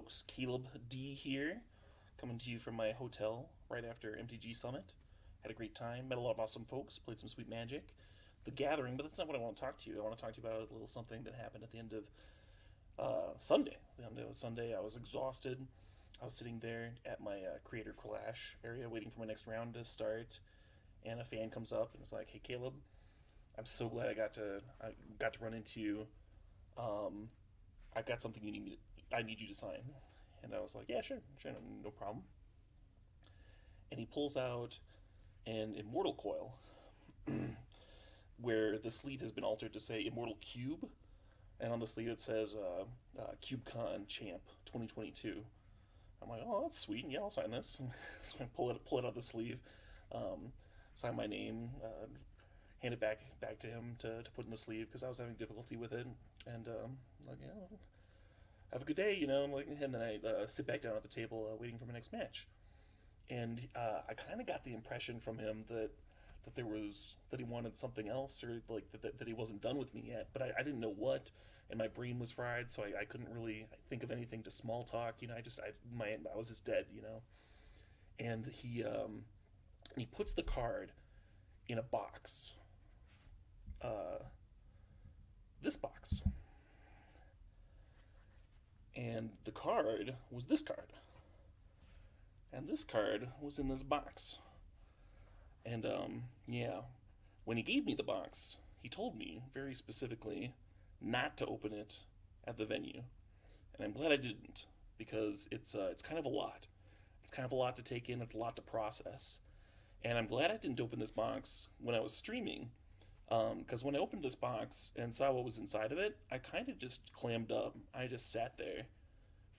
folks? Caleb D here, coming to you from my hotel right after MTG Summit. Had a great time, met a lot of awesome folks, played some sweet Magic. The Gathering, but that's not what I want to talk to you. I want to talk to you about a little something that happened at the end of Sunday. The end of Sunday, I was exhausted. I was sitting there at my Creator Clash area waiting for my next round to start, and a fan comes up and is like, "Hey Caleb, I'm so glad I got to run into you. Um, I've got something I need you to sign." And I was like, "Yeah, sure, sure, no problem." And he pulls out an Immortal Coil, where the sleeve has been altered to say Immortal Cube, and on the sleeve it says CubeCon Champ 2022. I'm like, "Oh, that's sweet. Yeah, I'll sign this." So I pull it out of the sleeve, sign my name, hand it back to him to put in the sleeve because I was having difficulty with it, and like, yeah, have a good day, and then I sit back down at the table waiting for my next match, and I kind of got the impression from him that he wanted something else, or like that he wasn't done with me yet, but I didn't know what, and my brain was fried, so I couldn't really think of anything to small talk. I was just dead, and he puts the card in a box, this box, and the card was this card, and this card was in this box. And yeah, when he gave me the box, he told me very specifically not to open it at the venue, and I'm glad I didn't, because it's kind of a lot. It's kind of a lot to take in. It's a lot to process, and I'm glad I didn't open this box when I was streaming, because when I opened this box and saw what was inside of it, I kind of just clammed up. I just sat there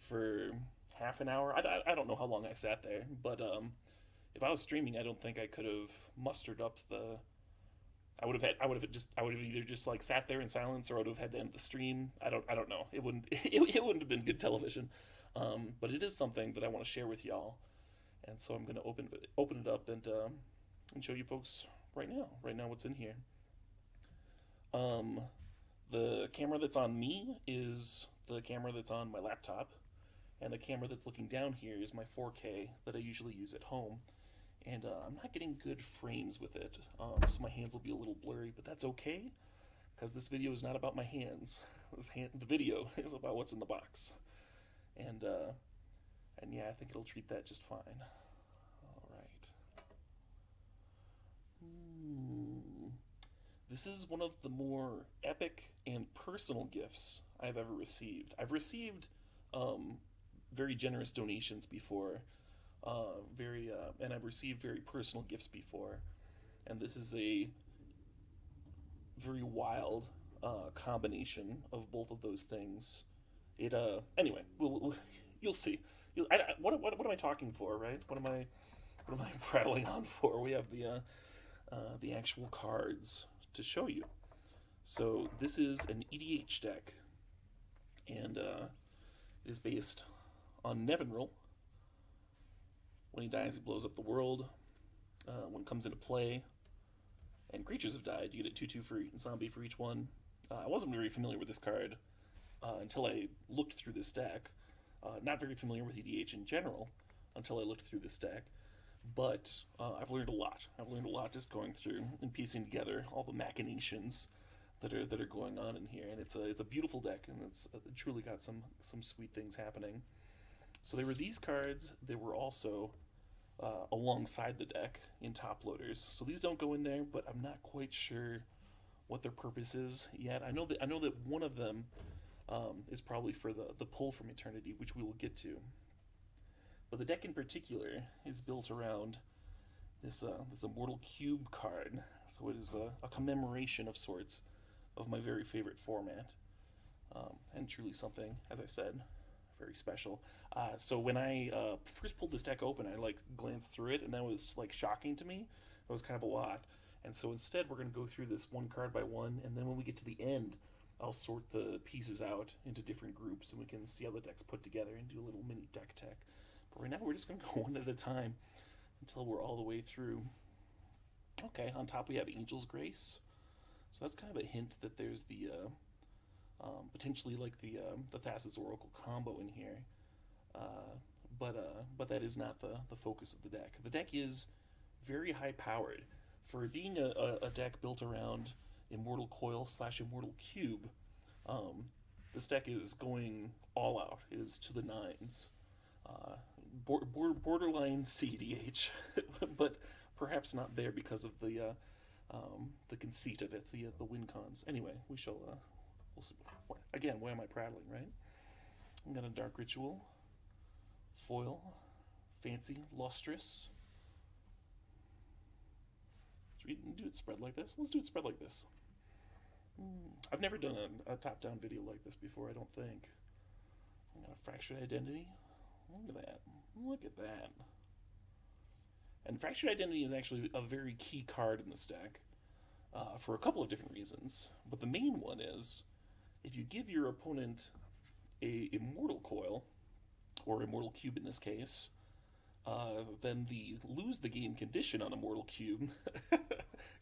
for half an hour. I don't know how long I sat there, but if I was streaming, I don't think I could have mustered up the. I would have either just like sat there in silence, or I would have had to end the stream. I don't know. It wouldn't it wouldn't have been good television, but it is something that I want to share with y'all, and so I'm gonna open it up and show you folks right now. Right now, what's in here. Um, the camera that's on me is the camera that's on my laptop, and the camera that's looking down here is my 4K that I usually use at home. And I'm not getting good frames with it, so my hands will be a little blurry, but that's okay, because this video is not about my hands. The video is about what's in the box, and yeah, I think it'll treat that just fine. All right. This is one of the more epic and personal gifts I've ever received. I've received very generous donations before, and I've received very personal gifts before, and this is a very wild combination of both of those things. It anyway, you'll see. What am I talking for, right? What am I prattling on for? We have the actual cards to show you. So this is an EDH deck, and it is based on Nevinyrral. When he dies, he blows up the world. When it comes into play, and creatures have died, you get a 2/2 for zombie for each one. I wasn't very familiar with this card until I looked through this deck. Not very familiar with EDH in general until I looked through this deck. But I've learned a lot. I've learned a lot just going through and piecing together all the machinations that are going on in here. And it's a beautiful deck, and it truly got some sweet things happening. So there were these cards. There were also alongside the deck in top loaders. So these don't go in there, but I'm not quite sure what their purpose is yet. I know that one of them is probably for the pull from eternity, which we will get to. But the deck in particular is built around this Immortal Cube card. So it is a commemoration of sorts of my very favorite format, and truly something, as I said, very special. So when I first pulled this deck open, I glanced through it, and that was shocking to me. It was kind of a lot, and so instead we're going to go through this one card by one, and then when we get to the end, I'll sort the pieces out into different groups, and we can see how the deck's put together and do a little mini deck tech. But right now we're just going to go one at a time until we're all the way through. Okay, on top we have Angel's Grace, so that's kind of a hint that there's the potentially the Thassa's Oracle combo in here. But that is not the focus of the deck. The deck is very high powered for being a deck built around Immortal Coil / Immortal Cube. This deck is going all out. It is to the nines. Borderline CDH, but perhaps not there because of the conceit of it, the win cons. Anyway, we'll see. Again, why am I prattling, right? I'm gonna Dark Ritual, foil, fancy, lustrous. Should we do it spread like this? Let's do it spread like this. I've never done a top-down video like this before, I don't think. I'm gonna Fractured Identity. Look at that. Look at that. And Fractured Identity is actually a very key card in this deck for a couple of different reasons. But the main one is, if you give your opponent a Immortal Coil, or Immortal Cube in this case, then the lose the game condition on Immortal Cube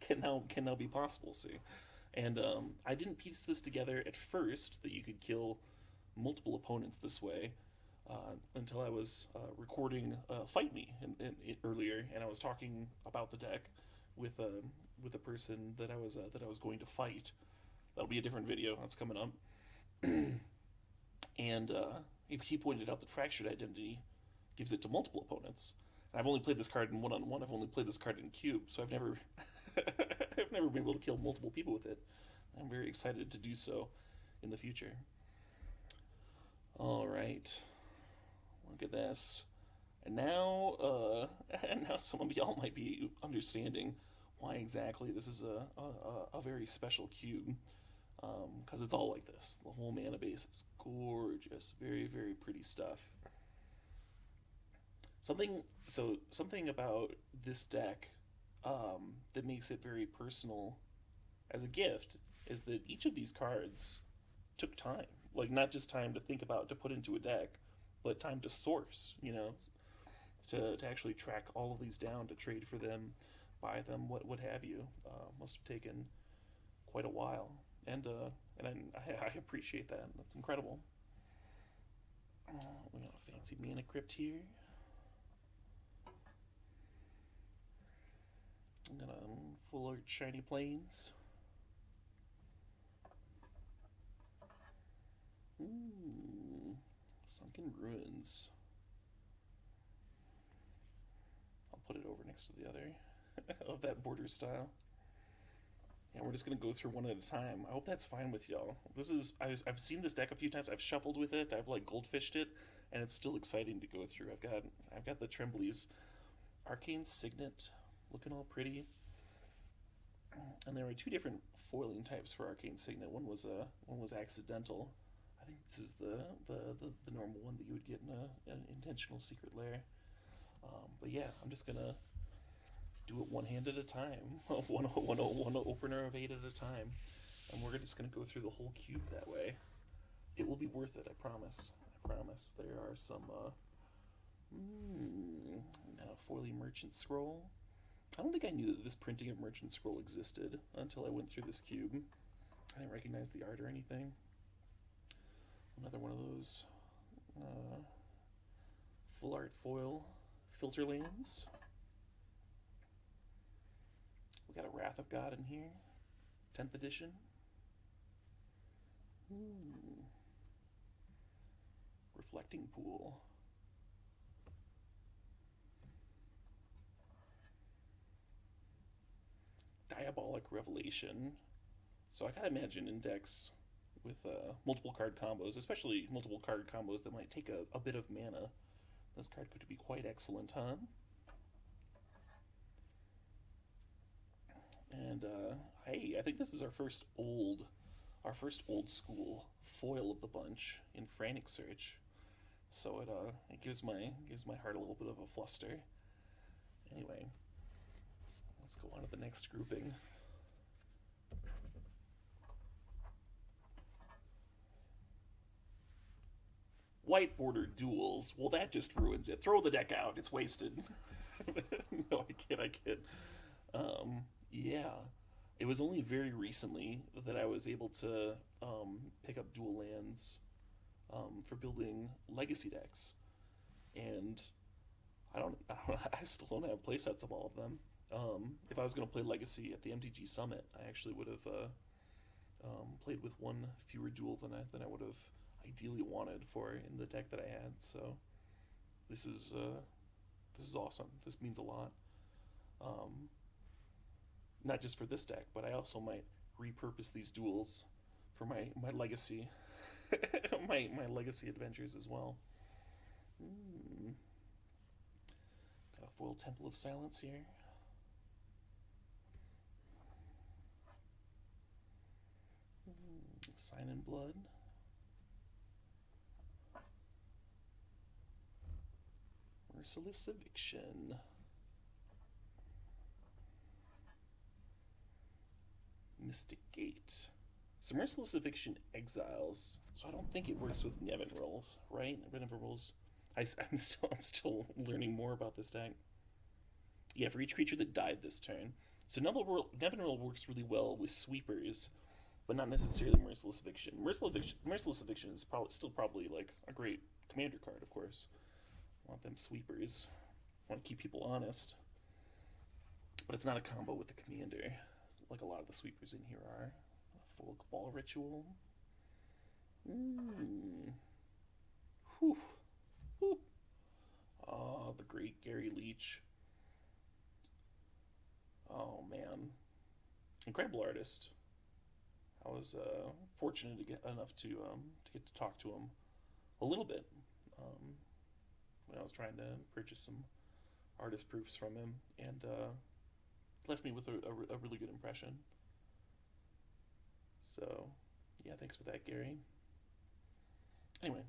can now be possible, see? And I didn't piece this together at first, that you could kill multiple opponents this way, until I was recording Fight Me earlier, and I was talking about the deck with a person that I was going to fight. That'll be a different video that's coming up. And he pointed out that Fractured Identity gives it to multiple opponents. And I've only played this card in one-on-one. I've only played this card in cube, so I've never I've never been able to kill multiple people with it. I'm very excited to do so in the future. All right. Look at this. And now some of y'all might be understanding why exactly this is a very special cube. Because it's all like this. The whole mana base is gorgeous. Very, very pretty stuff. Something about this deck that makes it very personal as a gift is that each of these cards took time. Like, not just time to think about, to put into a deck, but time to source, to actually track all of these down, to trade for them, buy them, what have you. Must have taken quite a while. And I appreciate that. That's incredible. We got a fancy mana crypt here. I'm gonna full art shiny plains. Sunken Ruins. I'll put it over next to the other of that border style. And we're just going to go through one at a time. I hope that's fine with y'all. I've seen this deck a few times. I've shuffled with it. I've goldfished it, and it's still exciting to go through. I've got the Trembleys. Arcane Signet, looking all pretty. And there are two different foiling types for Arcane Signet. One was accidental. I think this is the normal one that you would get in an intentional secret lair. But yeah, I'm just gonna do it one hand at a time, one opener of 8 at a time, and we're just going to go through the whole cube that way. It will be worth it, I promise. I promise. There are some foiling Merchant Scroll. I don't think I knew that this printing of Merchant Scroll existed until I went through this cube. I didn't recognize the art or anything. Another one of those full art foil filter lands. We got a Wrath of God in here, 10th edition. Reflecting Pool. Diabolic Revelation. So I gotta imagine in decks with multiple card combos, especially multiple card combos that might take a bit of mana, this card could be quite excellent, huh? And hey, I think this is our first old school foil of the bunch in Frantic Search. So it gives my heart a little bit of a fluster. Anyway, let's go on to the next grouping. White border duels. Well, that just ruins it. Throw the deck out. It's wasted. No, I kid. Yeah, it was only very recently that I was able to pick up dual lands for building legacy decks. and I still don't have playsets of all of them. If I was going to play Legacy at the MTG Summit, I actually would have played with one fewer duel than I would have ideally wanted for in the deck that I had. So this is awesome. This means a lot. Not just for this deck, but I also might repurpose these duels for my legacy my legacy adventures as well. Got a foil Temple of Silence here. Sign in Blood. Merciless Eviction. Mystic Gate. So Merciless Eviction exiles. So I don't think it works with Nevin rolls, right? Nevin rolls. I'm still learning more about this deck. Yeah, for each creature that died this turn. So Nevin roll works really well with sweepers, but not necessarily Merciless Eviction. Merciless Eviction is still probably like a great commander card, of course. I want them sweepers. I want to keep people honest. But it's not a combo with the commander, like a lot of the sweepers in here are. A full Cabal Ritual. Whew. Whew. Oh, the great Gary Leach. Oh, man. Incredible artist. I was fortunate to get enough to get to talk to him a little bit when I was trying to purchase some artist proofs from him, and left me with a really good impression. So, yeah, thanks for that, Gary. Anyway,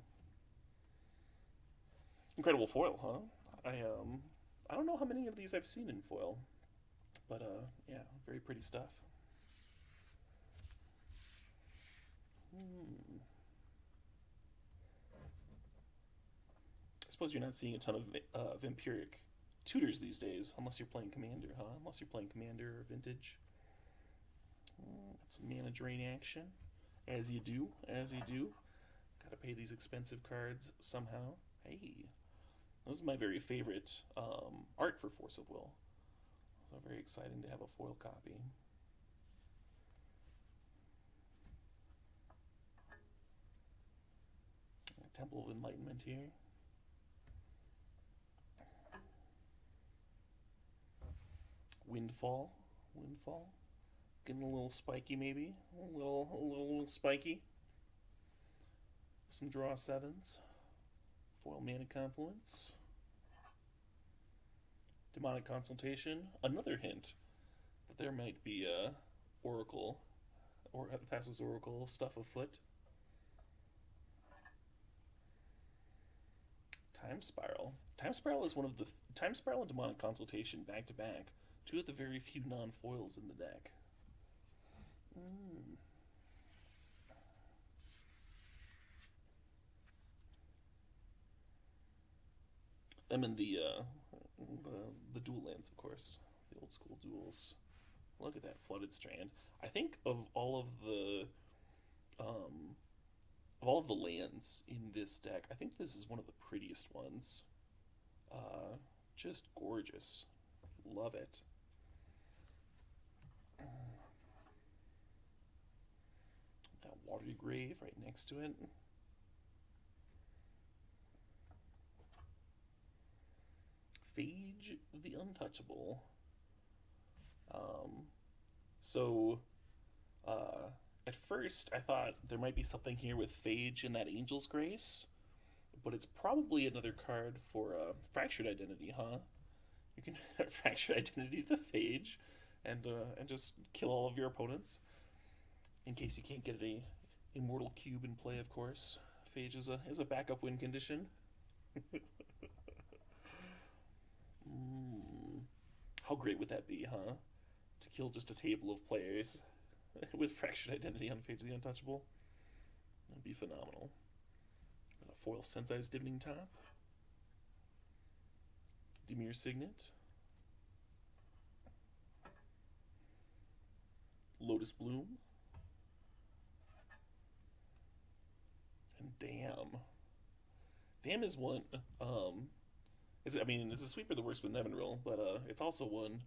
incredible foil, huh? I don't know how many of these I've seen in foil, but yeah, very pretty stuff. I suppose you're not seeing a ton of Vampiric tutors these days, unless you're playing Commander, huh? Unless you're playing Commander or Vintage. Some mana drain action, as you do. Gotta pay these expensive cards somehow. Hey, this is my very favorite art for Force of Will. So very exciting to have a foil copy. Temple of Enlightenment here. Windfall. Getting a little spiky, maybe. A little spiky. Some draw sevens. Foil Mana Confluence. Demonic Consultation. Another hint that there might be Oracle, or Thassa's Oracle stuff afoot. Time Spiral. Time Spiral is one of the Time Spiral and Demonic Consultation back to back. Two of the very few non-foils in the deck. Them and the dual lands, of course, the old school duels. Look at that Flooded Strand. I think of all of the lands in this deck, I think this is one of the prettiest ones. Just gorgeous. Love it. Got Watery Grave right next to it. Phage the Untouchable. At first I thought there might be something here with Phage in that Angel's Grace, but it's probably another card for Fractured Identity, huh? You can Fractured Identity the Phage and just kill all of your opponents. In case you can't get a Immortal Cube in play, of course. Phage is a backup win condition. How great would that be, huh? To kill just a table of players with Fractured Identity on Phage the Untouchable. That'd be phenomenal. A foil Sensei's Divining Top. Dimir Signet. Lotus Bloom. And Dam. Dam is one I mean, it's a sweeper that works with Nevinrill, but it's also one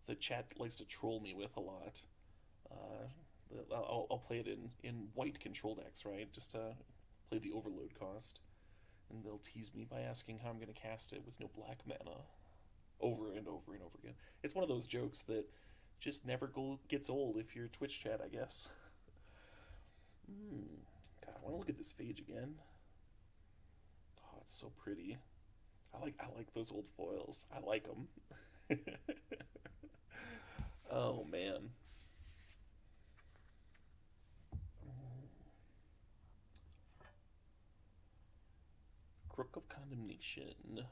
the chat likes to troll me with a lot. Uh, I'll play it in white control decks, right? Just to play the overload cost. And they'll tease me by asking how I'm going to cast it with no black mana over and over and over again. It's one of those jokes that just never gets old if you're Twitch chat, I guess. God, I want to look at this Phage again. Oh, it's so pretty. I like those old foils. I like them. Oh man. Crook of Condemnation.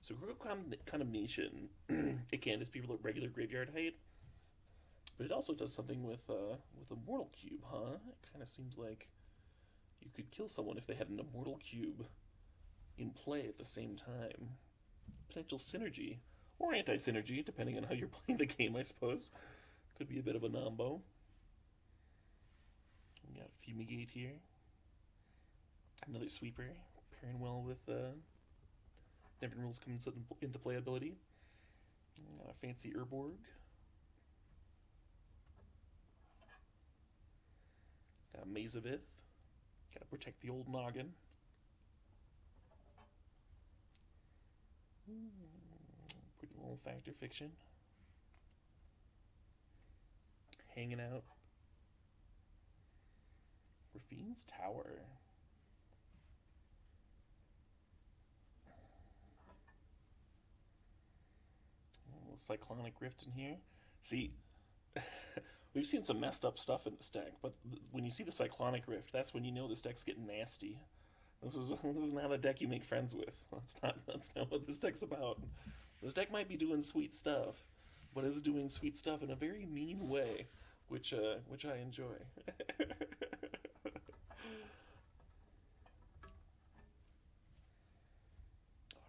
So Crook of Condemnation, it can just be regular graveyard height, but it also does something with a Mortal Cube, huh? It kind of seems like you could kill someone if they had an Immortal Cube in play at the same time. Potential synergy. Or anti-synergy, depending on how you're playing the game, I suppose. Could be a bit of a nombo. We got Fumigate here. Another sweeper, pairing well with Nevinrill's coming into playability. Got a fancy Urborg. Got a Maze of Ith. Gotta protect the old noggin. Pretty little Fact or Fiction. Hanging out. Rafine's Tower. A little Cyclonic Rift in here. See, we've seen some messed up stuff in this deck, but when you see the Cyclonic Rift, that's when you know this deck's getting nasty. This is not a deck you make friends with. That's not what this deck's about. This deck might be doing sweet stuff, but it's doing sweet stuff in a very mean way, which I enjoy.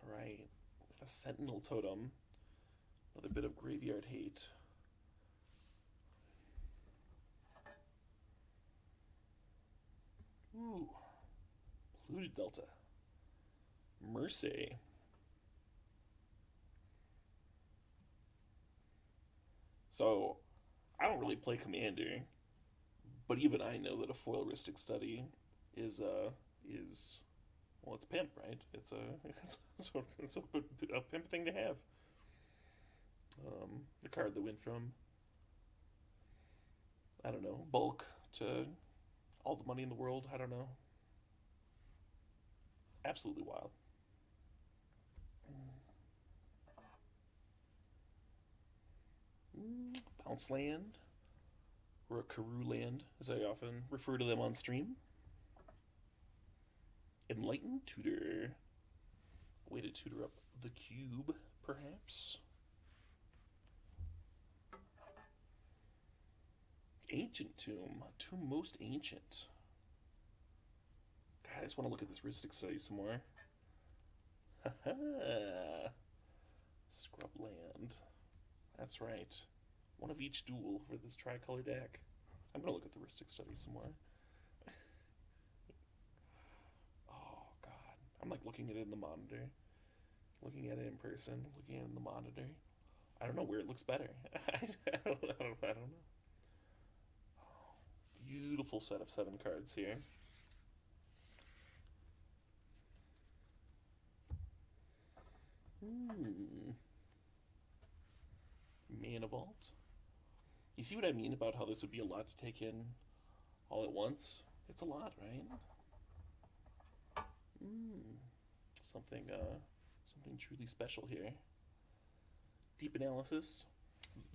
All right, a Sentinel Totem. Another bit of graveyard hate. Ooh. Polluted Delta. Mercy. So, I don't really play Commander, but even I know that a foilistic study is well, it's pimp, right? It's a pimp thing to have. The card that went from, I don't know, bulk to all the money in the world. I don't know. Absolutely wild. Bounce Land, or a Karoo Land, as I often refer to them on stream. Enlightened Tutor. A way to tutor up the cube, perhaps. Ancient Tomb. Tomb most ancient. God, I just want to look at this Rhystic Study some more. Scrubland. That's right. One of each duel for this tricolor deck. I'm going to look at the Rhystic Study some more. Oh, God. I'm like looking at it in the monitor. Looking at it in person. Looking at it in the monitor. I don't know where it looks better. I don't know. Beautiful set of 7 cards here. Mana Vault. You see what I mean about how this would be a lot to take in all at once? It's a lot, right? Something truly special here. Deep Analysis.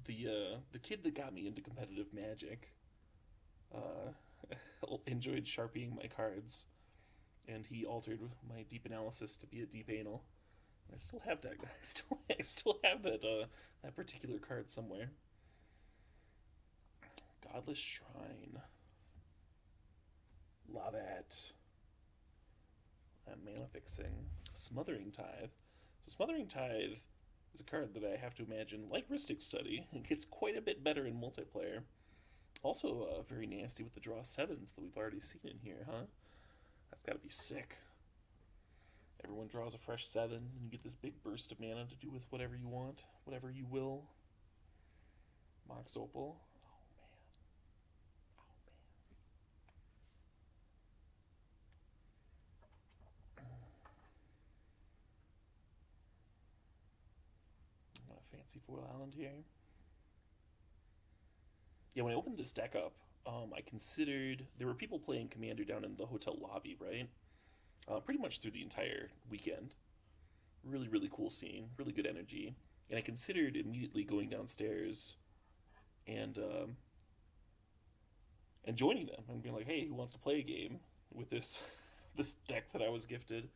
The kid that got me into competitive Magic enjoyed sharpieing my cards, and he altered my Deep Analysis to be a Deep Anal. I still have that. I still have that particular card somewhere. Godless Shrine. Lavat. Mana Fixing. Smothering Tithe. So Smothering Tithe is a card that I have to imagine, like Rhystic Study, it gets quite a bit better in multiplayer. Also very nasty with the draw 7s that we've already seen in here, huh? That's got to be sick. Everyone draws a fresh 7, and you get this big burst of mana to do with whatever you want, whatever you will. Mox Opal. Fancy foil island here. Yeah, when I opened this deck up, I considered there were people playing Commander down in the hotel lobby, right? Pretty much through the entire weekend. Really, really cool scene, really good energy, and I considered immediately going downstairs and joining them and being like, "Hey, who wants to play a game with this this deck that I was gifted?"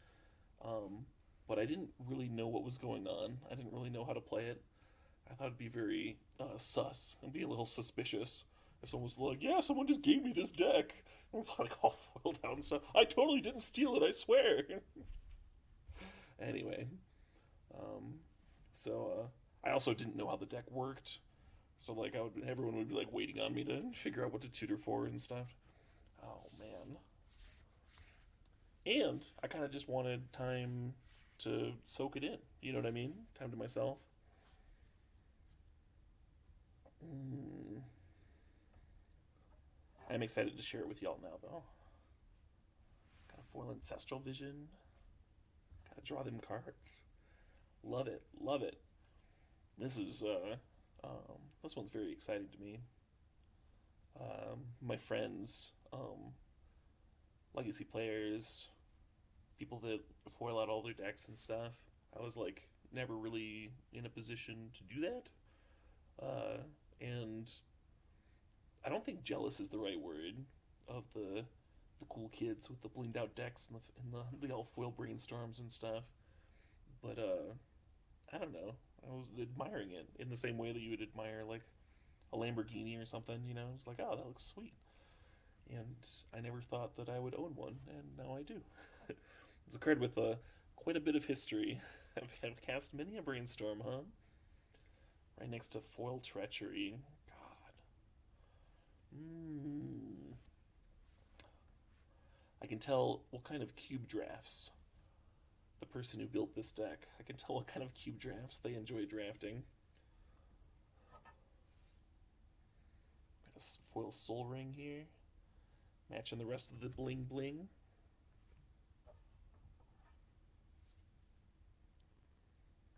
But I didn't really know what was going on. I didn't really know how to play it. I thought it'd be very sus and be a little suspicious if someone was like, "Yeah, someone just gave me this deck." And it's like all foiled down stuff. I totally didn't steal it, I swear. Anyway, so I also didn't know how the deck worked. So like everyone would be like waiting on me to figure out what to tutor for and stuff. Oh man. And I kind of just wanted time to soak it in. You know what I mean? Time to myself. I'm excited to share it with y'all now, though. Got a foil ancestral vision. Gotta draw them cards. Love it, love it. This is this one's very exciting to me. My friends, legacy players, people that foil out all their decks and stuff. I was like never really in a position to do that, and I don't think jealous is the right word of the cool kids with the blinged out decks and the all foil brainstorms and stuff. But I don't know. I was admiring it in the same way that you would admire like a Lamborghini or something. You know, it's like, oh, that looks sweet. And I never thought that I would own one, and now I do. It's a card with quite a bit of history. I've cast many a brainstorm, huh? Right next to foil treachery. God. I can tell what kind of cube drafts the person who built this deck. I can tell what kind of cube drafts they enjoy drafting. Got a foil Soul Ring here, matching the rest of the bling bling.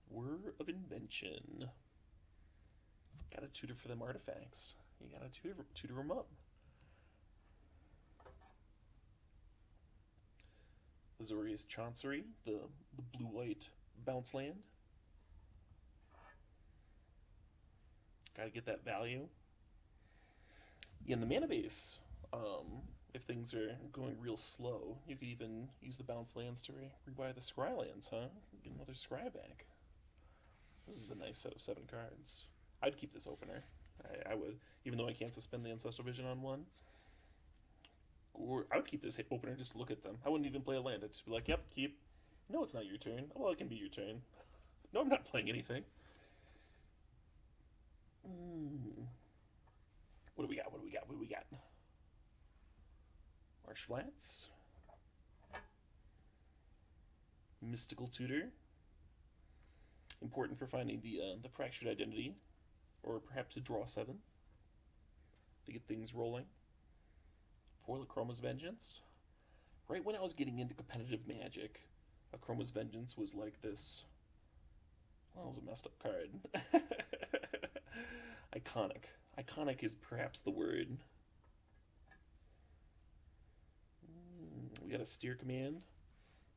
Whir of Invention. Gotta tutor for them artifacts. You gotta tutor them up. Azorius Chancery, the blue-white bounce land. Gotta get that value. Yeah, in the mana base, if things are going real slow, you could even use the bounce lands to rebuy the scry lands, huh? Get another scry back. This is a nice set of 7 cards. I'd keep this opener. I would, even though I can't suspend the Ancestral Vision on one. Or I would keep this opener just to look at them. I wouldn't even play a land. I'd just be like, yep, keep. No, it's not your turn. Well, it can be your turn. No, I'm not playing anything. What do we got? What do we got? What do we got? Marsh Flats. Mystical Tutor. Important for finding the fractured identity. Or perhaps a draw 7. To get things rolling. Foil Chroma's Vengeance. Right when I was getting into competitive Magic, a Chroma's Vengeance was like this. Well, it was a messed up card. Iconic. Iconic is perhaps the word. We got a Steer Command.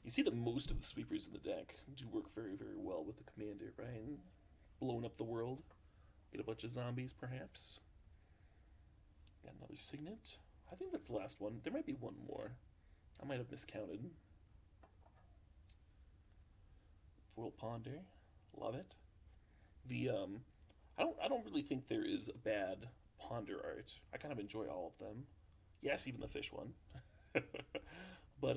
You see that most of the sweepers in the deck do work very, very well with the commander, right? Blowing up the world. Get a bunch of zombies, perhaps. Got another Signet. I think that's the last one. There might be one more. I might have miscounted. Foil Ponder. Love it. The I don't really think there is a bad Ponder art. I kind of enjoy all of them. Yes, even the fish one. But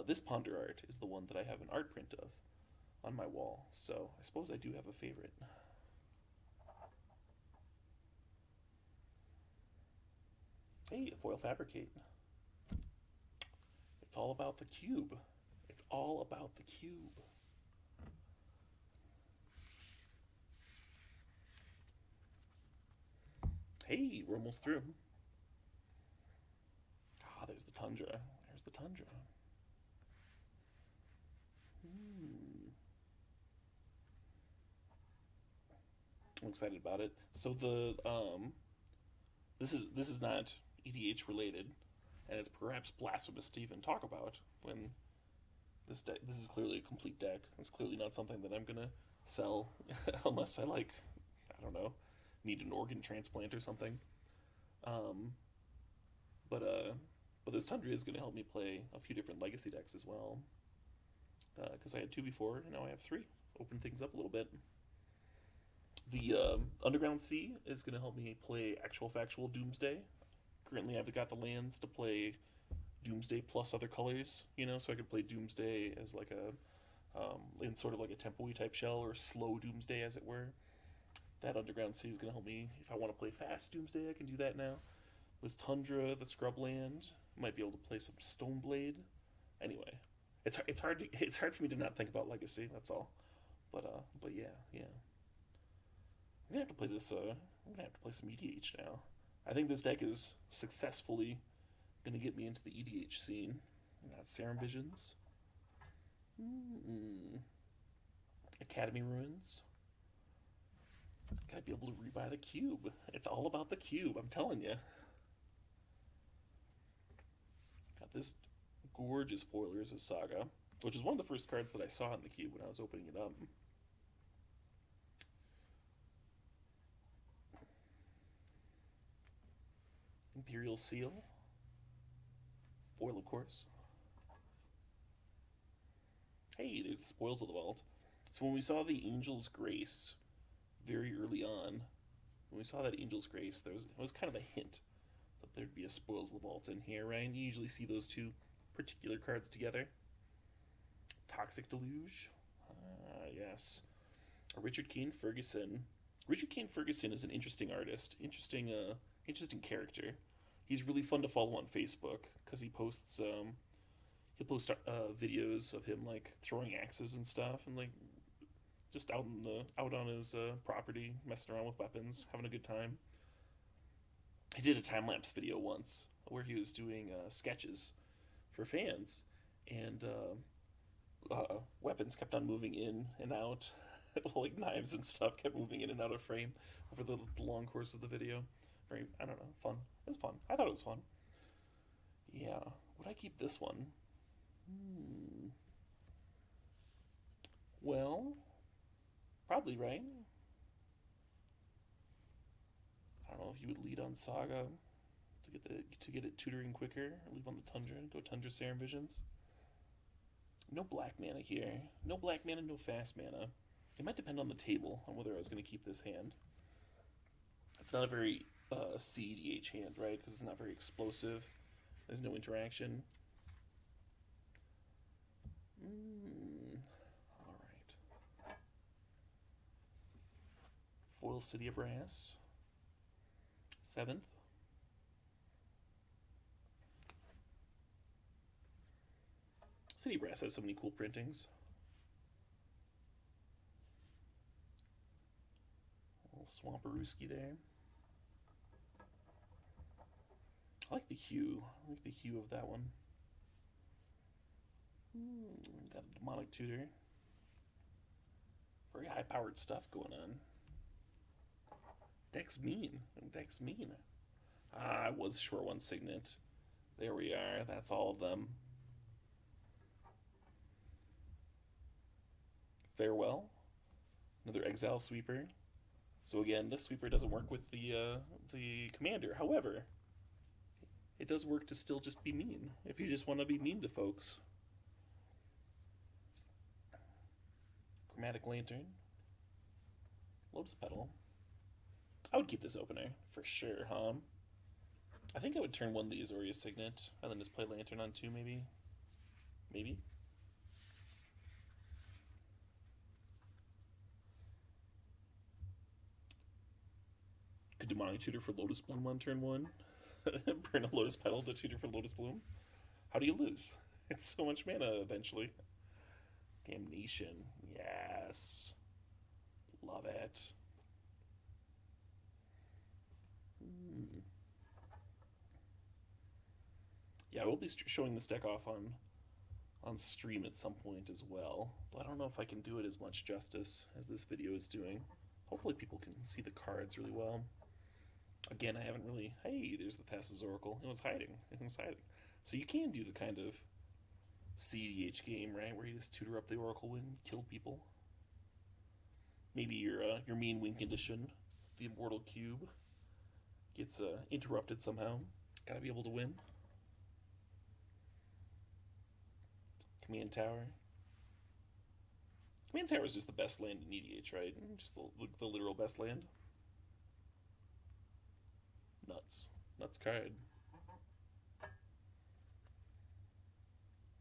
this Ponder art is the one that I have an art print of on my wall. So I suppose I do have a favorite. Hey, Foil Fabricate. It's all about the cube. It's all about the cube. Hey, we're almost through. Ah, there's the Tundra. There's the Tundra. I'm excited about it. So the this is not EDH related, and it's perhaps blasphemous to even talk about when this is clearly a complete deck. It's clearly not something that I'm gonna sell unless I like, I don't know, need an organ transplant or something. Um, but this Tundra is gonna help me play a few different legacy decks as well. Because I had two before, and now I have three. Open things up a little bit. The Underground Sea is going to help me play actual factual Doomsday. Currently, I've got the lands to play Doomsday plus other colors, so I could play Doomsday as like in sort of like a tempo-y type shell, or slow Doomsday, as it were. That Underground Sea is going to help me. If I want to play fast Doomsday, I can do that now. This Tundra, the Scrub Land, might be able to play some Stoneblade. Anyway, it's hard for me to not think about Legacy. That's all. But yeah. I'm gonna have to play this. I'm gonna have to play some EDH now. I think this deck is successfully gonna get me into the EDH scene. Got Serum Visions, Academy Ruins. Gotta be able to rebuy the cube. It's all about the cube. I'm telling you. Got this gorgeous Foilers of Saga, which is one of the first cards that I saw in the cube when I was opening it up. Imperial Seal. Foil, of course. Hey, there's the Spoils of the Vault. So when we saw the Angel's Grace very early on, when we saw that Angel's Grace, it was kind of a hint that there'd be a Spoils of the Vault in here, right? And you usually see those two particular cards together. Toxic Deluge. Yes. Richard Kane Ferguson. Richard Kane Ferguson is an interesting artist. Interesting character. He's really fun to follow on Facebook because he posts videos of him like throwing axes and stuff, and like just out on his property, messing around with weapons, having a good time. He did a time lapse video once where he was doing sketches for fans, and weapons kept on moving in and out, like knives and stuff kept moving in and out of frame over the long course of the video. Very, I don't know, fun. It was fun. I thought it was fun. Yeah. Would I keep this one? Well, probably, right? I don't know if you would lead on Saga to get it tutoring quicker, or leave on the Tundra and go Tundra Serum Visions. No black mana here. No black mana, no fast mana. It might depend on the table on whether I was going to keep this hand. It's not a very CEDH hand, right? Because it's not very explosive. There's no interaction. Alright. Foil City of Brass. 7th. City of Brass has so many cool printings. A little Swamperooski there. I like the hue. I like the hue of that one. Got a Demonic Tutor. Very high-powered stuff going on. Deck's mean. Deck's mean. I was short one Signet. There we are. That's all of them. Farewell. Another Exile Sweeper. So again, this sweeper doesn't work with the commander. However, it does work to still just be mean, if you just want to be mean to folks. Chromatic Lantern. Lotus Petal. I would keep this opener, for sure, huh? I think I would turn one of the Azorius Signet, and then just play Lantern on 2, maybe? Maybe? Could Demonic Tutor for Lotus Bloom on turn 1? Burn a Lotus Petal to tutor for Lotus Bloom? How do you lose? It's so much mana eventually. Damnation. Yes. Love it. Yeah, I will be showing this deck off on stream at some point as well. But I don't know if I can do it as much justice as this video is doing. Hopefully people can see the cards really well. Again, I haven't really... Hey, there's the Thassa's Oracle. It was hiding. It was hiding. So you can do the kind of CDH game, right? Where you just tutor up the Oracle and kill people. Maybe your mean win condition, the Immortal Cube, gets interrupted somehow. Gotta be able to win. Command Tower. Command Tower is just the best land in EDH, right? Just the literal best land. Nuts. Nuts card.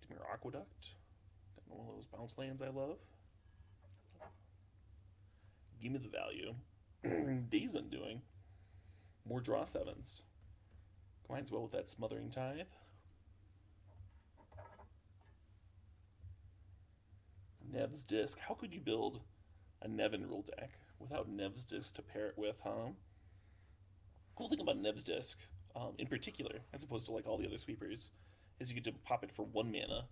Dimir Aqueduct. Got one of those bounce lands I love. Give me the value. Days Undoing. More draw 7s. Combines well with that Smothering Tithe. Nev's Disc. How could you build a Nevin rule deck without Nev's Disc to pair it with, huh? Cool thing about Nev's Disc, in particular, as opposed to like all the other sweepers, is you get to pop it for 1 mana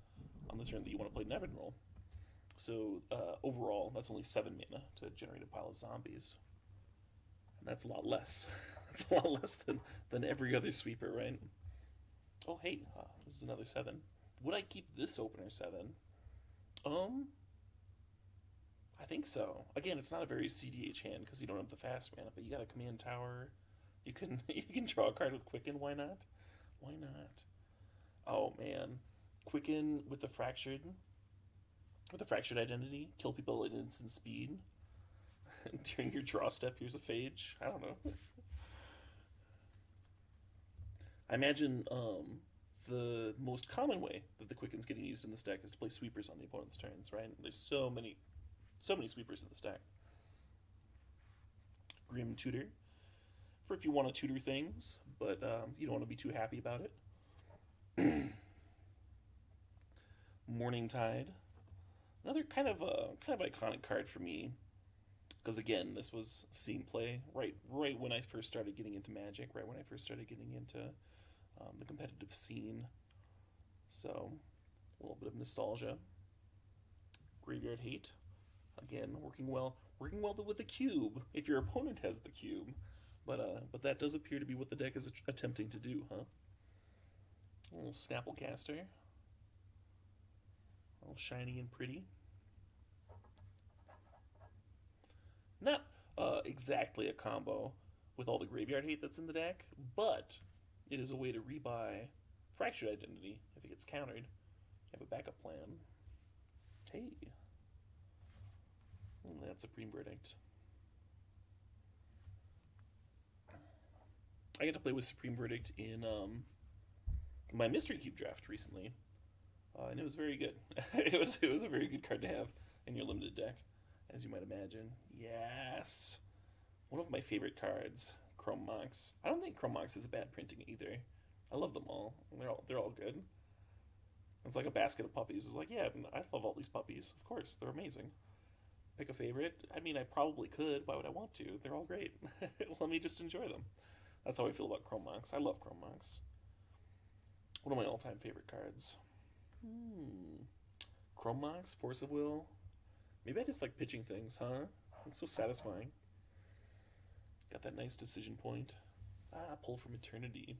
on the turn that you want to play Nevin rule. So overall, that's only 7 mana to generate a pile of zombies. And that's a lot less. That's a lot less than every other sweeper, right? Oh, hey, this is another 7. Would I keep this opener 7? I think so. Again, it's not a very CDH hand because you don't have the fast mana, but you got a Command Tower. You can draw a card with Quicken. Why not? Why not? Oh man, Quicken with the fractured identity, kill people at instant speed. During your draw step, here's a Phage. I don't know. I imagine the most common way that the Quicken's getting used in this deck is to play sweepers on the opponent's turns, right? There's so many sweepers in this deck. Grim Tutor, for if you want to tutor things, but you don't want to be too happy about it. Morning Tide, another kind of iconic card for me, because again, this was seeing play right when I first started getting into Magic, right when I first started getting into the competitive scene. So a little bit of nostalgia. Graveyard Hate, again working well with the cube if your opponent has the cube, but that does appear to be what the deck is attempting to do, huh? A little Snapplecaster, all shiny and pretty. Not exactly a combo with all the Graveyard Hate that's in the deck, but it is a way to rebuy Fractured Identity if it gets countered. You have a backup plan. Hey. That's Supreme Verdict. I got to play with Supreme Verdict in my Mystery Cube draft recently, and it was very good. it was a very good card to have in your limited deck, as you might imagine. Yes, one of my favorite cards, Chrome Mox. I don't think Chrome Mox is a bad printing either. I love them all. They're all good. It's like a basket of puppies. It's like, yeah, I love all these puppies. Of course, they're amazing. Pick a favorite. I mean, I probably could. Why would I want to? They're all great. Let me just enjoy them. That's how I feel about Chrome Mox. I love Chrome Mox. One of my all-time favorite cards. Chrome Mox, Force of Will. Maybe I just like pitching things, huh? It's so satisfying. Got that nice decision point. Pull from Eternity.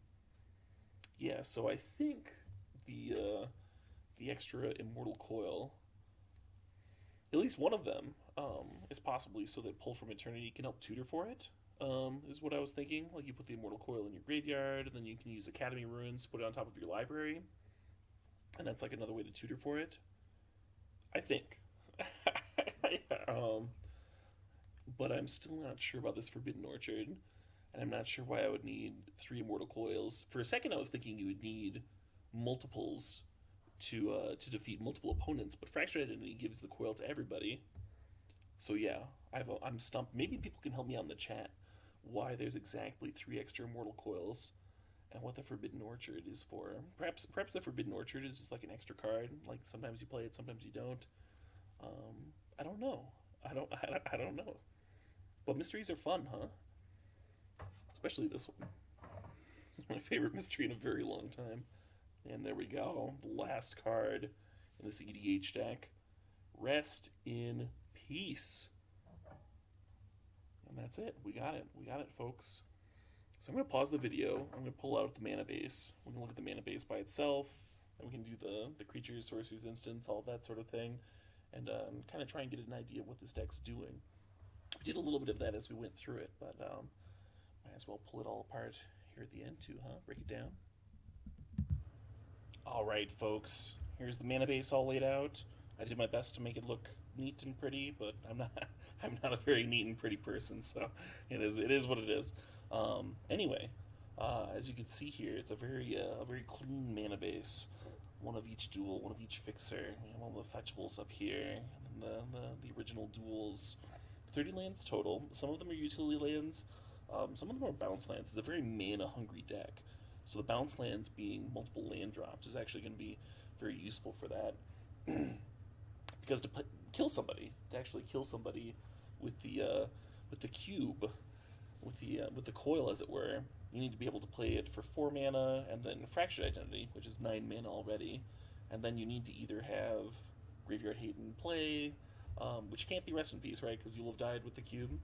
Yeah, so I think the extra Immortal Coil, at least one of them, is possibly so that Pull from Eternity can help tutor for it, is what I was thinking. Like, you put the Immortal Coil in your graveyard, and then you can use Academy Runes to put it on top of your library, and that's like another way to tutor for it. I think. But I'm still not sure about this Forbidden Orchard, and I'm not sure why I would need 3 Immortal Coils. For a second, I was thinking you would need multiples to defeat multiple opponents, but Fractured Identity gives the coil to everybody. So yeah, I'm stumped. Maybe people can help me out in the chat why there's exactly 3 extra Immortal Coils and what the Forbidden Orchard is for. Perhaps the Forbidden Orchard is just like an extra card. Like, sometimes you play it, sometimes you don't. I don't know. I don't know. But mysteries are fun, huh? Especially this one. This is my favorite mystery in a very long time. And there we go. The last card in this EDH deck. Rest in peace. And that's it. We got it. We got it, folks. So I'm going to pause the video. I'm going to pull out the mana base. We're going to look at the mana base by itself. Then we can do the creatures, sorcerers, instants, all that sort of thing. And kind of try and get an idea of what this deck's doing. We did a little bit of that as we went through it, but might as well pull it all apart here at the end too, huh? Break it down. Alright, folks. Here's the mana base all laid out. I did my best to make it look neat and pretty, but I'm not a very neat and pretty person, so it is what it is. Anyway, as you can see here, it's a very clean mana base. One of each duel, one of each fixer. We have all the fetchables up here, and the original duels. 30 lands total. Some of them are utility lands. Some of them are bounce lands. It's a very mana-hungry deck. So the bounce lands being multiple land drops is actually going to be very useful for that. Because to kill somebody, with the cube, with the coil, as it were, you need to be able to play it for 4 mana, and then Fractured Identity, which is 9 mana already, and then you need to either have Graveyard Hate in play, which can't be Rest in Peace, right? Because you'll have died with the cube.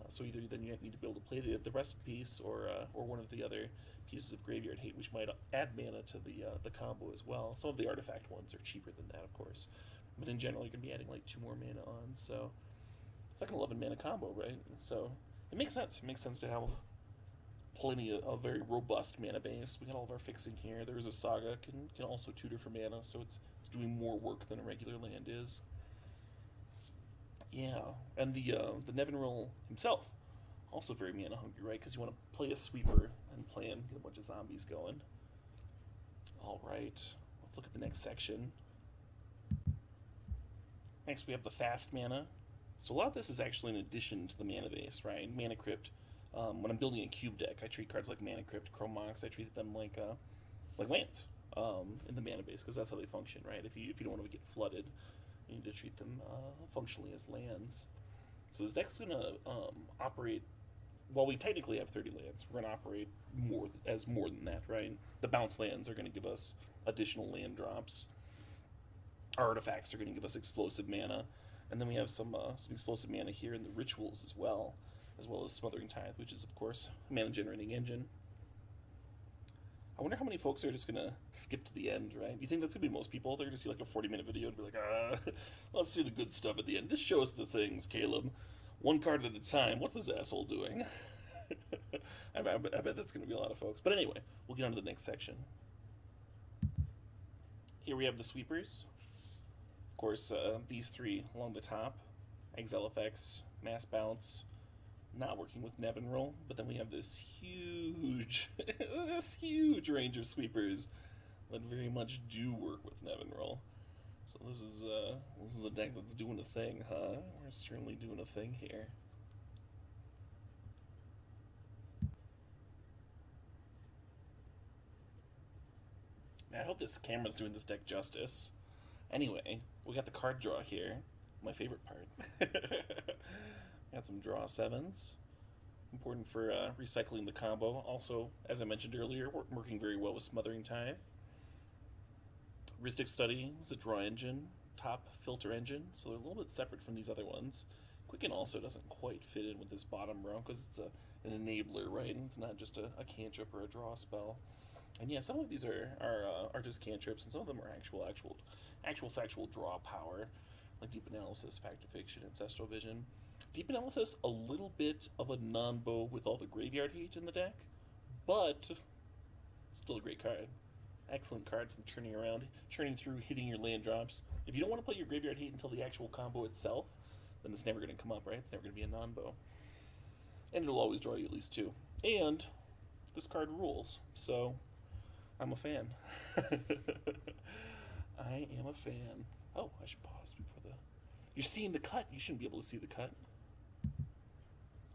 So either then you need to be able to play the Rest in Peace, or one of the other pieces of Graveyard Hate, which might add mana to the combo as well. Some of the artifact ones are cheaper than that, of course, but in general you're going to be adding like 2 more mana on. So it's like an 11 mana combo, right? So it makes sense. It makes sense to have plenty of a very robust mana base. We got all of our fixing here. There's a Saga, can also tutor for mana, so it's doing more work than a regular land is. Yeah, and the Nevinyrral himself, also very mana hungry, right? Because you want to play a sweeper and plan, get a bunch of zombies going. All right, let's look at the next section. Next we have the fast mana. So a lot of this is actually in addition to the mana base, right? Mana Crypt. When I'm building a cube deck, I treat cards like Mana Crypt, Chrome Mox. I treat them like lands in the mana base, because that's how they function, right? If you don't want to get flooded, you need to treat them functionally as lands. So this deck's going to operate, well, we technically have 30 lands. We're going to operate more than that, right? The bounce lands are going to give us additional land drops. Our artifacts are going to give us explosive mana. And then we have some explosive mana here in the rituals as well as Smothering Tithe, which is, of course, a mana-generating engine. I wonder how many folks are just going to skip to the end, right? You think that's going to be most people? They're going to see like a 40-minute video and be like, let's see the good stuff at the end. Just show us the things, Caleb. One card at a time. What's this asshole doing? I bet that's going to be a lot of folks. But anyway, we'll get on to the next section. Here we have the sweepers. Of course, these 3 along the top. Exile effects, Mass Bounce, not working with Nevinyrral, but then we have this huge range of sweepers that very much do work with Nevinyrral. So this is a deck that's doing a thing, huh? We're certainly doing a thing here. Man, I hope this camera's doing this deck justice. Anyway, we got the card draw here. My favorite part. Got some draw 7s. Important for recycling the combo. Also, as I mentioned earlier, working very well with Smothering Tithe. Rhystic Study is a draw engine, top filter engine, so they're a little bit separate from these other ones. Quicken also doesn't quite fit in with this bottom row because it's an enabler, right? And it's not just a cantrip or a draw spell. And yeah, some of these are just cantrips, and some of them are actual factual draw power, like Deep Analysis, Fact or Fiction, Ancestral Vision. Deep Analysis, a little bit of a non-bow with all the Graveyard Hate in the deck, but still a great card. Excellent card from churning through, hitting your land drops. If you don't want to play your Graveyard Hate until the actual combo itself, then it's never going to come up, right? It's never going to be a non-bow. And it'll always draw you at least 2. And this card rules, so I'm a fan. I am a fan. Oh, I should pause before the... You're seeing the cut. You shouldn't be able to see the cut.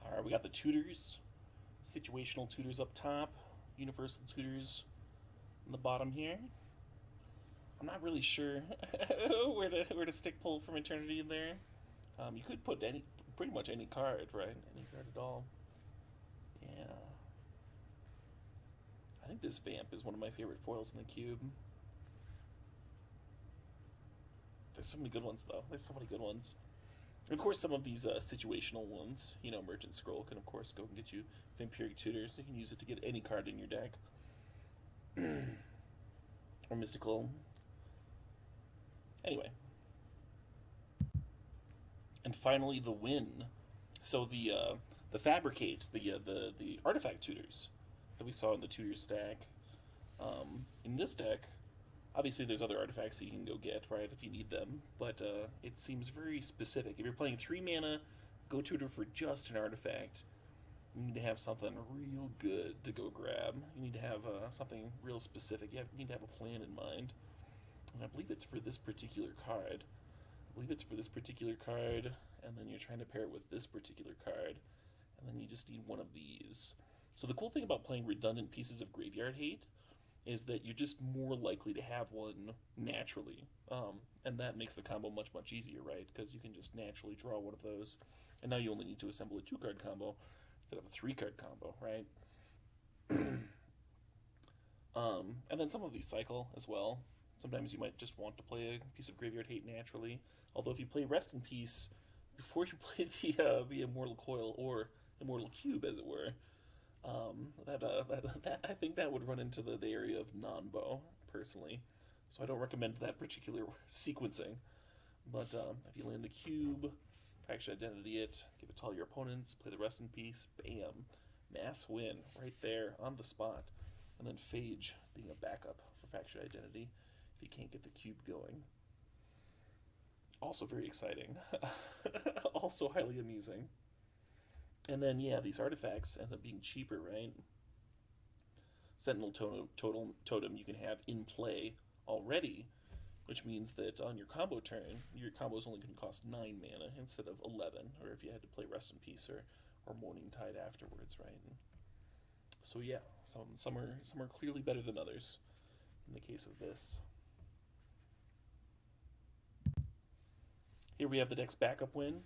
Alright, we got the tutors. Situational tutors up top. Universal tutors in the bottom here. I'm not really sure where to stick pull from eternity in there. You could put pretty much any card, right? Any card at all. Yeah. I think this Vamp is one of my favorite foils in the cube. There's so many good ones, though. There's so many good ones. And of course, some of these situational ones, Merchant Scroll can, of course, go and get you Vampiric Tutors. You can use it to get any card in your deck. Or Mystical. Anyway. And finally, the Win. So the Fabricate, the Artifact Tutors that we saw in the Tutor stack. In this deck, obviously there's other artifacts that you can go get, right, if you need them, but it seems very specific. If you're playing 3 mana, go Tutor for just an artifact. You need to have something real good to go grab. You need to have something real specific. You need to have a plan in mind. And I believe it's for this particular card. And then you're trying to pair it with this particular card, and then you just need one of these. So the cool thing about playing redundant pieces of Graveyard Hate is that you're just more likely to have one naturally. And that makes the combo much, much easier, right? Because you can just naturally draw one of those. And now you only need to assemble a 2-card combo instead of a 3-card combo, right? And then some of these cycle as well. Sometimes you might just want to play a piece of Graveyard Hate naturally. Although if you play Rest in Peace before you play the Immortal Coil, or Immortal Cube, as it were, I think that would run into the area of non-bow, personally. So I don't recommend that particular sequencing. But if you land the cube, Faction Identity it, give it to all your opponents, play the Rest in Peace, bam, mass win right there on the spot. And then Phage being a backup for Faction Identity if you can't get the cube going. Also very exciting. Also highly amusing. And then, yeah, these artifacts end up being cheaper, right? Sentinel Totem you can have in play already, which means that on your combo turn, your combo is only going to cost 9 mana instead of 11, or if you had to play Rest in Peace or Morning Tide afterwards, right? So yeah, some are clearly better than others in the case of this. Here we have the deck's backup win.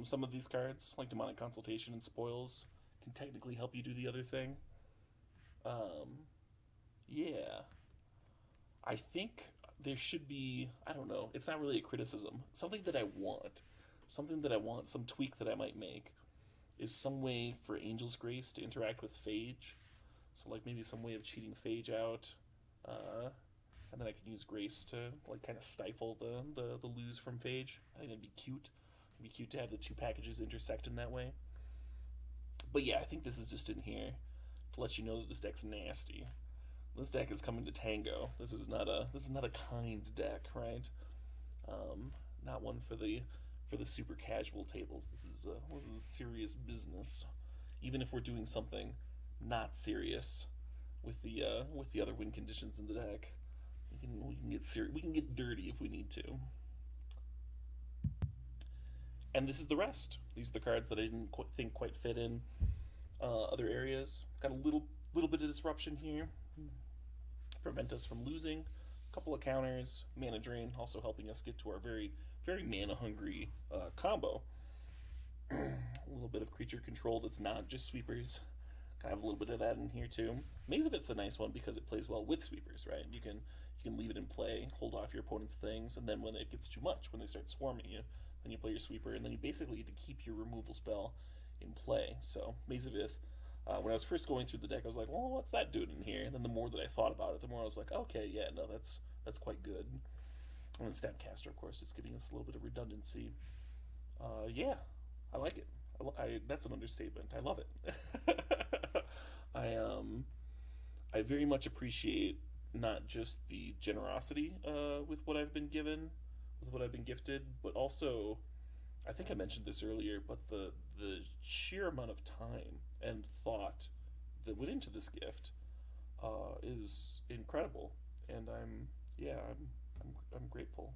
Some of these cards, like Demonic Consultation and Spoils, can technically help you do the other thing. Yeah. I think there should be, I don't know, it's not really a criticism. Something that I want, some tweak that I might make, is some way for Angel's Grace to interact with Phage. So like maybe some way of cheating Phage out, and then I can use Grace to like kind of stifle the lose from Phage. I think that'd be cute. It'd be cute to have the two packages intersect in that way. But yeah, I think this is just in here to let you know that this deck's nasty. This deck is coming to tango. This is not a kind deck, right? Not one for the super casual tables. This is serious business. Even if we're doing something not serious with the other win conditions in the deck, we can get serious. We can get dirty if we need to. And this is the rest. These are the cards that I didn't think quite fit in other areas. Got a little bit of disruption here. Prevent us from losing. A couple of counters. Mana Drain also helping us get to our very, very mana-hungry combo. A little bit of creature control that's not just sweepers. Kind of have a little bit of that in here too. Maze of It's a nice one because it plays well with sweepers, right? You can leave it in play, hold off your opponent's things, and then when it gets too much, when they start swarming you, then you play your sweeper, and then you basically get to keep your removal spell in play. So Maze of Ith, when I was first going through the deck, I was like, well, what's that doing in here? And then the more that I thought about it, the more I was like, okay, yeah, no, that's quite good. And then Snapcaster, of course, is giving us a little bit of redundancy. Yeah, I like it. That's an understatement. I love it. I very much appreciate not just the generosity with what I've been given, with what I've been gifted, but also, I think I mentioned this earlier, but the sheer amount of time and thought that went into this gift is incredible, and I'm grateful.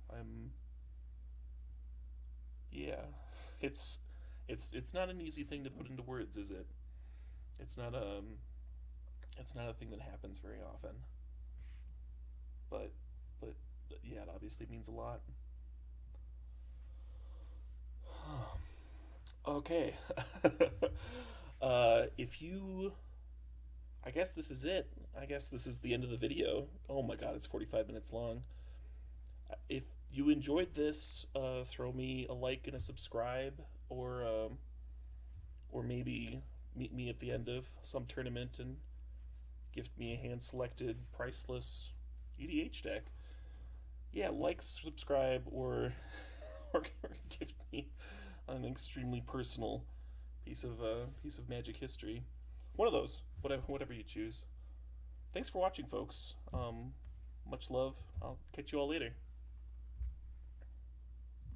It's not an easy thing to put into words, is it? It's not a thing that happens very often. But but yeah, it obviously means a lot. Okay. If you, I guess this is it. I guess this is the end of the video. Oh my god, it's 45 minutes long. If you enjoyed this, throw me a like and a subscribe, or maybe meet me at the end of some tournament and gift me a hand-selected, priceless EDH deck. Yeah, like, subscribe, or gift me an extremely personal piece of Magic history. One of those, whatever you choose. Thanks for watching, folks. Much love. I'll catch you all later.